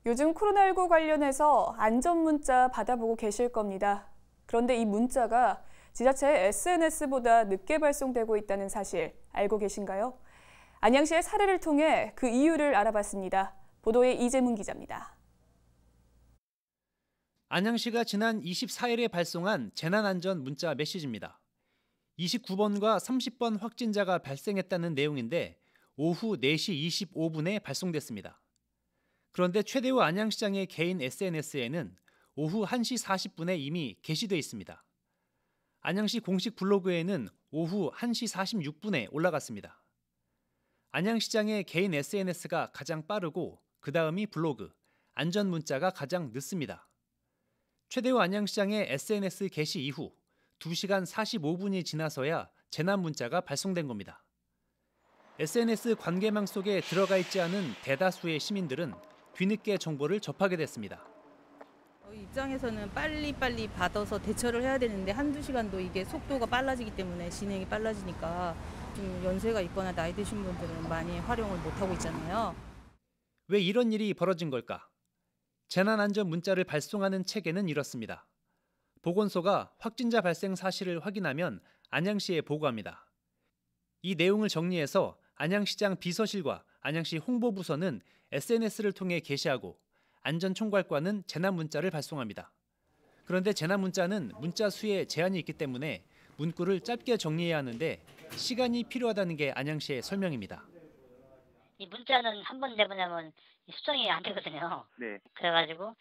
요즘 코로나19 관련해서 안전문자 받아보고 계실 겁니다. 그런데 이 문자가 지자체의 SNS보다 늦게 발송되고 있다는 사실 알고 계신가요? 안양시의 사례를 통해 그 이유를 알아봤습니다. 보도에 이재문 기자입니다. 안양시가 지난 24일에 발송한 재난안전 문자 메시지입니다. 29번과 30번 확진자가 발생했다는 내용인데 오후 4시 25분에 발송됐습니다. 그런데 최대호 안양시장의 개인 SNS에는 오후 1시 40분에 이미 게시돼 있습니다. 안양시 공식 블로그에는 오후 1시 46분에 올라갔습니다. 안양시장의 개인 SNS가 가장 빠르고 그 다음이 블로그, 안전문자가 가장 늦습니다. 최대호 안양시장의 SNS 게시 이후 2시간 45분이 지나서야 재난문자가 발송된 겁니다. SNS 관계망 속에 들어가 있지 않은 대다수의 시민들은 뒤늦게 정보를 접하게 됐습니다. 저희 입장에서는 빨리빨리 받아서 대처를 해야 되는데 한두 시간도 이게 속도가 빨라지기 때문에 진행이 빨라지니까 좀 연세가 있거나 나이 드신 분들은 많이 활용을 못하고 있잖아요. 왜 이런 일이 벌어진 걸까? 재난안전 문자를 발송하는 체계는 이렇습니다. 보건소가 확진자 발생 사실을 확인하면 안양시에 보고합니다. 이 내용을 정리해서 안양시장 비서실과 안양시 홍보부서는 SNS를 통해 게시하고 안전총괄과는 재난문자를 발송합니다. 그런데 재난문자는 문자 수에 제한이 있기 때문에 문구를 짧게 정리해야 하는데 시간이 필요하다는 게 안양시의 설명입니다. 이 문자는 한 번 내보내면 수정이 안 되거든요. 네. 그래가지고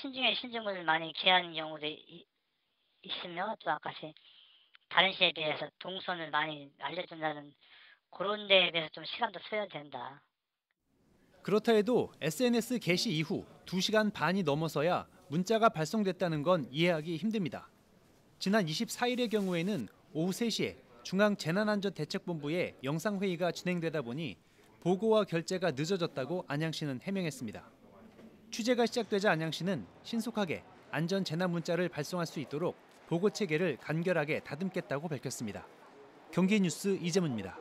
신중에 신중을 많이 기하는 경우도 있으며 또 아까시 다른 시에 비해서 동선을 많이 알려준다는 그런 데에 대해서 좀 시간도 써야 된다. 그렇다 해도 SNS 게시 이후 2시간 반이 넘어서야 문자가 발송됐다는 건 이해하기 힘듭니다. 지난 24일의 경우에는 오후 3시에 중앙재난안전대책본부에 영상회의가 진행되다 보니 보고와 결재가 늦어졌다고 안양시는 해명했습니다. 취재가 시작되자 안양시는 신속하게 안전재난문자를 발송할 수 있도록 보고 체계를 간결하게 다듬겠다고 밝혔습니다. 경기뉴스 이재문입니다.